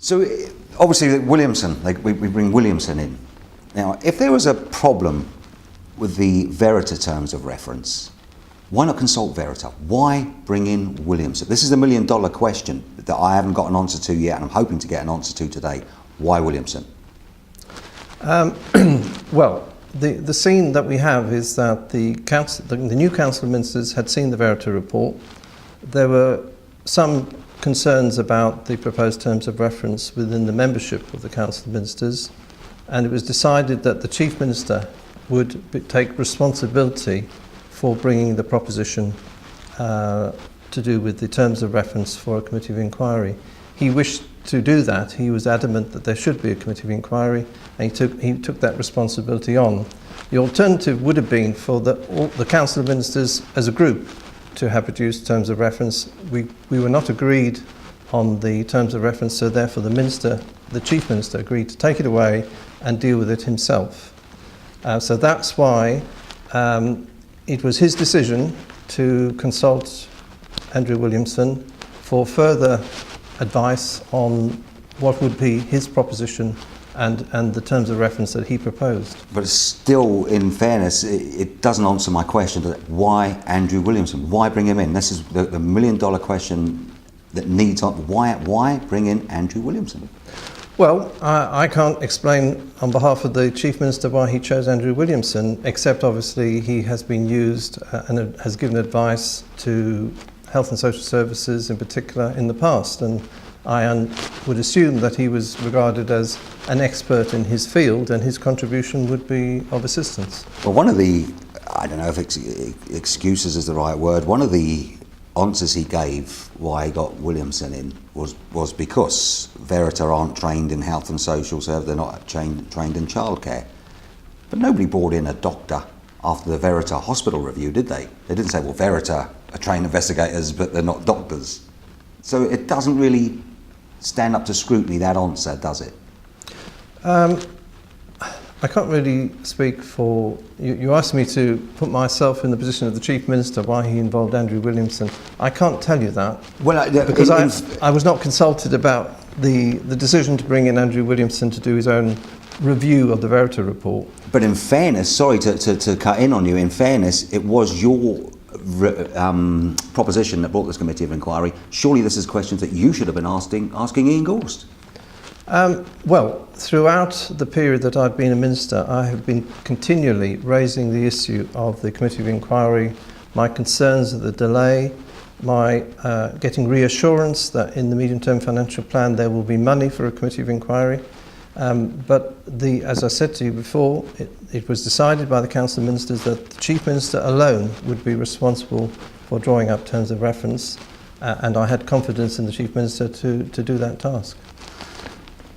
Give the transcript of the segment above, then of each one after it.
So obviously Williamson, we bring Williamson in. Now, if there was a problem with the Verita terms of reference, why not consult Verita? Why bring in Williamson? This is the million-dollar question that I haven't got an answer to yet, and I'm hoping to get an answer to today. Why Williamson? Well, the scene that we have is that the new Council of Ministers had seen the Verita report. There were some concerns about the proposed terms of reference within the membership of the Council of Ministers, and it was decided that the Chief Minister would take responsibility for bringing the proposition to do with the terms of reference for a committee of inquiry. He wished to do that. He was adamant that there should be a committee of inquiry, and he took that responsibility on. The alternative would have been for the Council of Ministers as a group to have produced terms of reference. We were not agreed on the terms of reference, so therefore the Chief Minister agreed to take it away and deal with it himself. So that's why it was his decision to consult Andrew Williamson for further advice on what would be his proposition and the terms of reference that he proposed. But still, in fairness, it doesn't answer my question. Why Andrew Williamson? Why bring him in? This is the million-dollar question that needs answer. Why bring in Andrew Williamson? Well, I can't explain on behalf of the Chief Minister why he chose Andrew Williamson, except obviously he has been used and has given advice to health and social services in particular in the past, and I would assume that he was regarded as an expert in his field and his contribution would be of assistance. Well, one of the, I don't know if excuses is the right word, one of the answers he gave why he got Williamson in was because Verita aren't trained in health and social service, they're not trained in childcare. But nobody brought in a doctor after the Verita hospital review, did they? They didn't say, well, Verita are trained investigators, but they're not doctors. So it doesn't really stand up to scrutiny, that answer, does it? I can't really speak for... You asked me to put myself in the position of the Chief Minister, why he involved Andrew Williamson. I can't tell you that, because I was not consulted about the decision to bring in Andrew Williamson to do his own review of the Verita report. But in fairness, sorry to cut in on you, in fairness, it was your proposition that brought this committee of inquiry. Surely this is questions that you should have been asking Ian Gorst. Well, throughout the period that I've been a minister, I have been continually raising the issue of the committee of inquiry, my concerns at the delay, my getting reassurance that in the medium-term financial plan there will be money for a committee of inquiry. But as I said to you before, it was decided by the Council of Ministers that the Chief Minister alone would be responsible for drawing up terms of reference, and I had confidence in the Chief Minister to do that task.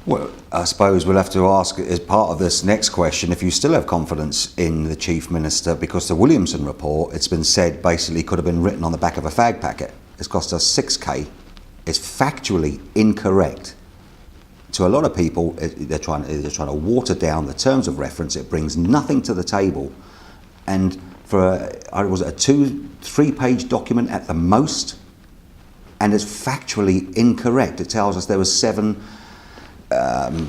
Well, I suppose we'll have to ask as part of this next question if you still have confidence in the Chief Minister, because the Williamson report, it's been said, basically could have been written on the back of a fag packet. It's cost us 6k. It's factually incorrect. To a lot of people, they're trying to water down the terms of reference. It brings nothing to the table. And for a 2-3 page document at the most, and it's factually incorrect. It tells us there was 7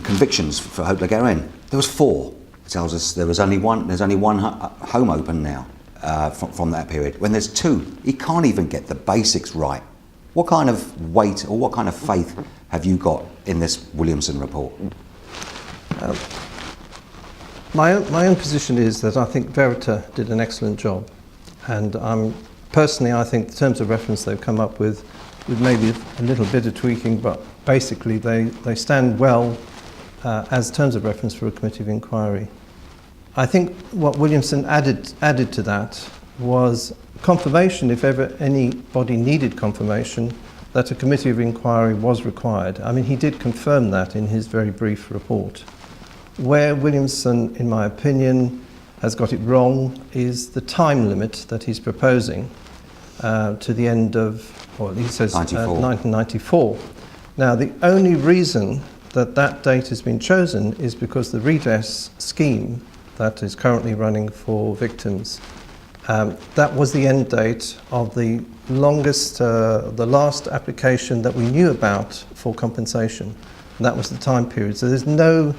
convictions for Hope Le Guerin. There was 4. It tells us there's only one home open now from that period. When there's 2, he can't even get the basics right. What kind of weight or what kind of faith have you got in this Williamson report? My own position is that I think Verita did an excellent job, and personally I think the terms of reference they've come up with maybe a little bit of tweaking, but basically they stand well as terms of reference for a committee of inquiry. I think what Williamson added to that was confirmation, if ever anybody needed confirmation, that a committee of inquiry was required. I mean, he did confirm that in his very brief report. Where Williamson, in my opinion, has got it wrong is the time limit that he's proposing to the end of, or he says 1994. Now, the only reason that date has been chosen is because the redress scheme that is currently running for victims, that was the end date of the last application that we knew about for compensation. and that was the time period. So there's no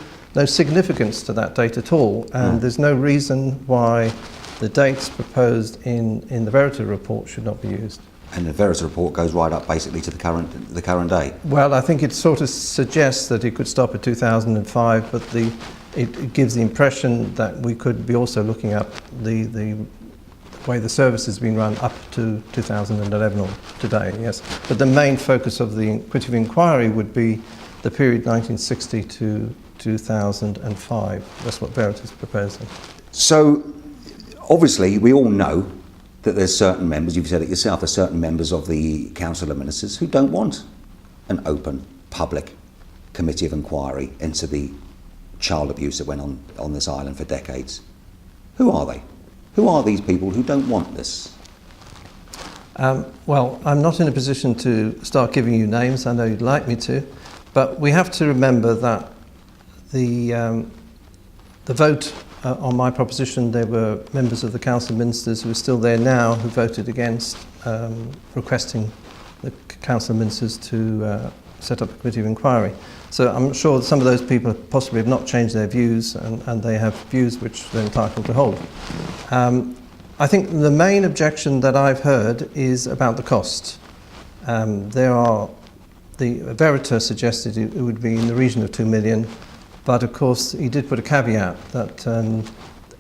significance to that date at all, and there's no reason why the dates proposed in the Verita report should not be used. And the Verita report goes right up basically to the current day. Well, I think it sort of suggests that it could stop at 2005, but it gives the impression that we could be also looking at the way the service has been run up to 2011 or today, yes. But the main focus of the committee of inquiry would be the period 1960 to 2005. That's what Verita is proposing. So, obviously, we all know that there's certain members, you've said it yourself, there's certain members of the Council of Ministers who don't want an open, public committee of inquiry into the child abuse that went on this island for decades. Who are they? Who are these people who don't want this? Well, I'm not in a position to start giving you names. I know you'd like me to, but we have to remember that the vote on my proposition, there were members of the Council of Ministers who are still there now who voted against requesting the Council of Ministers to set up a committee of inquiry. So I'm sure that some of those people possibly have not changed their views, and they have views which they're entitled to hold. I think the main objection that I've heard is about the cost. The Verita suggested it would be in the region of 2 million, but of course he did put a caveat that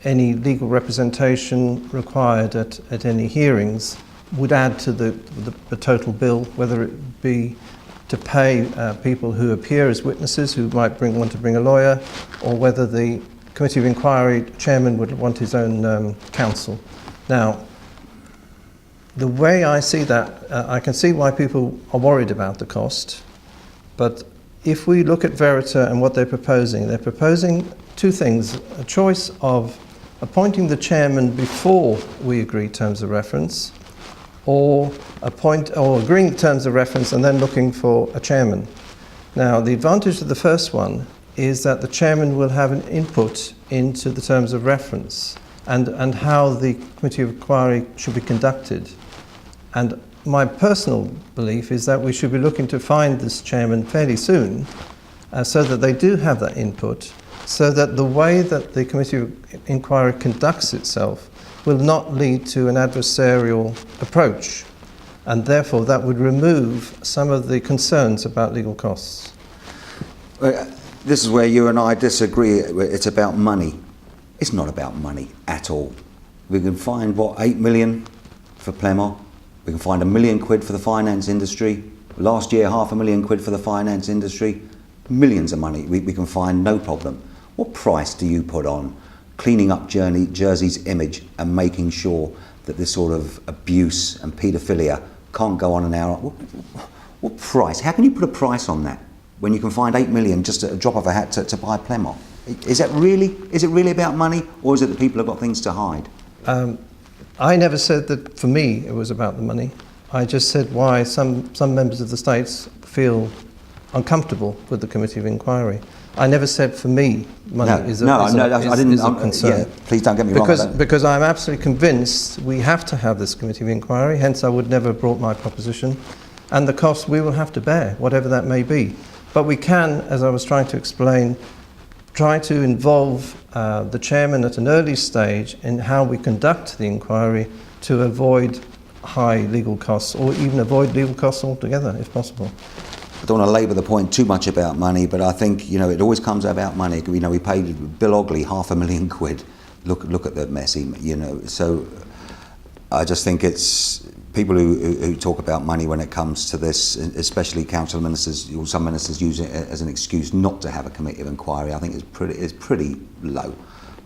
any legal representation required at any hearings would add to the total bill, whether it be to pay people who appear as witnesses who might want to bring a lawyer, or whether the committee of inquiry chairman would want his own counsel. Now, the way I see that, I can see why people are worried about the cost, but if we look at Verita and what they're proposing two things: a choice of appointing the chairman before we agree terms of reference, or agreeing terms of reference and then looking for a chairman. Now, the advantage of the first one is that the chairman will have an input into the terms of reference and how the committee of inquiry should be conducted. And my personal belief is that we should be looking to find this chairman fairly soon, so that they do have that input, so that the way that the committee of inquiry conducts itself will not lead to an adversarial approach, and therefore that would remove some of the concerns about legal costs. This is where you and I disagree. It's about money. It's not about money at all. We can find, 8 million for Plymouth. We can find £1 million for the finance industry. Last year, £500,000 for the finance industry. Millions of money we can find, no problem. What price do you put on cleaning up Jersey's image and making sure that this sort of abuse and paedophilia can't go on an hour? What price? How can you put a price on that when you can find 8 million just at a drop of a hat to buy Plymouth? Is it really about money, or is it that people have got things to hide? I never said that for me it was about the money. I just said why some members of the states feel uncomfortable with the committee of inquiry. I never said for me money is a concern. Yeah, please don't get me wrong. Because I'm absolutely convinced we have to have this committee of inquiry, hence I would never have brought my proposition. And the cost we will have to bear, whatever that may be. But we can, as I was trying to explain, try to involve the chairman at an early stage in how we conduct the inquiry to avoid high legal costs, or even avoid legal costs altogether, if possible. I don't want to labour the point too much about money, but I think, it always comes about money. We paid Bill Ogley £500,000. Look at the mess, So I just think it's people who talk about money when it comes to this, especially council ministers. Some ministers use it as an excuse not to have a committee of inquiry. I think it's pretty low,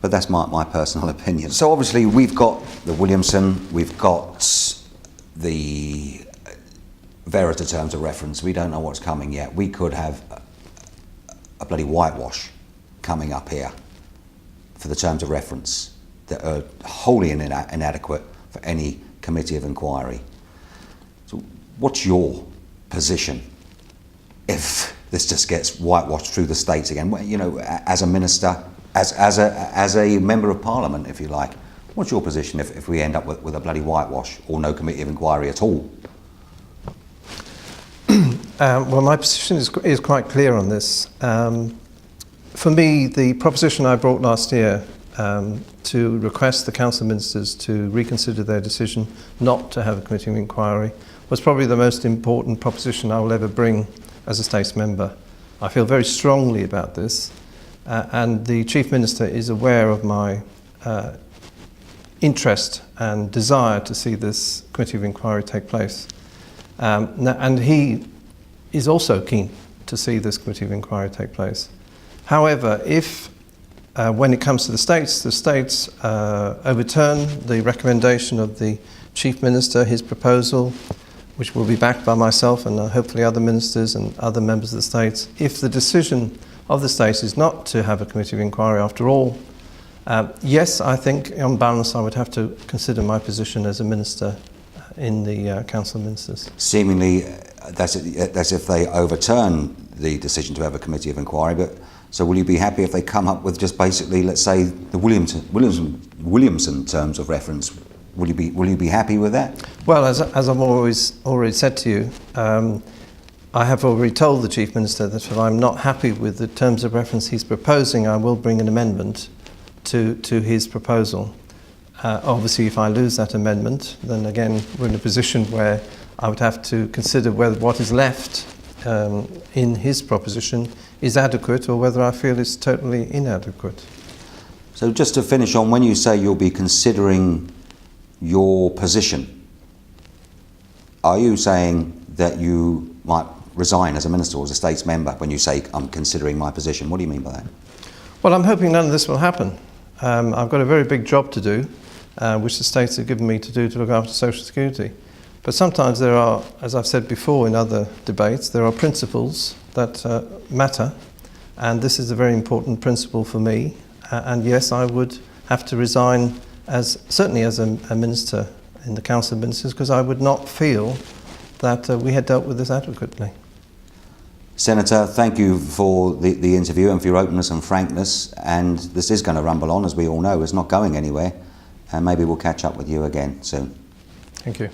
but that's my personal opinion. So obviously we've got the Williamson, we've got the Verita terms of reference. We don't know what's coming yet. We could have a bloody whitewash coming up here for the terms of reference that are wholly inadequate for any committee of inquiry. So what's your position if this just gets whitewashed through the states again? As a minister, as a member of parliament, if you like, what's your position if we end up with a bloody whitewash or no committee of inquiry at all? Well, my position is quite clear on this. For me, the proposition I brought last year to request the Council of Ministers to reconsider their decision not to have a committee of inquiry was probably the most important proposition I will ever bring as a States member. I feel very strongly about this, and the Chief Minister is aware of my interest and desire to see this committee of inquiry take place. And he is also keen to see this committee of inquiry take place. However, if when it comes to the States overturn the recommendation of the Chief Minister, his proposal, which will be backed by myself and hopefully other ministers and other members of the States, if the decision of the States is not to have a committee of inquiry after all, yes, I think on balance I would have to consider my position as a minister in the Council of Ministers. Seemingly, that's if they overturn the decision to have a committee of inquiry, but so will you be happy if they come up with just basically, let's say, the Williamson terms of reference? Will you be happy with that? Well, as I've already said to you, I have already told the Chief Minister that if I'm not happy with the terms of reference he's proposing, I will bring an amendment to his proposal. Obviously, if I lose that amendment, then again we're in a position where I would have to consider whether what is left in his proposition is adequate or whether I feel it's totally inadequate. So just to finish on, when you say you'll be considering your position, are you saying that you might resign as a minister or as a States member when you say, I'm considering my position? What do you mean by that? Well, I'm hoping none of this will happen. I've got a very big job to do, which the States have given me to do to look after social security. But sometimes there are, as I've said before in other debates, there are principles that matter, and this is a very important principle for me. And yes, I would have to resign certainly as a minister in the Council of Ministers, because I would not feel that we had dealt with this adequately. Senator, thank you for the interview and for your openness and frankness, and this is going to rumble on, as we all know. It's not going anywhere, and maybe we'll catch up with you again soon. Thank you.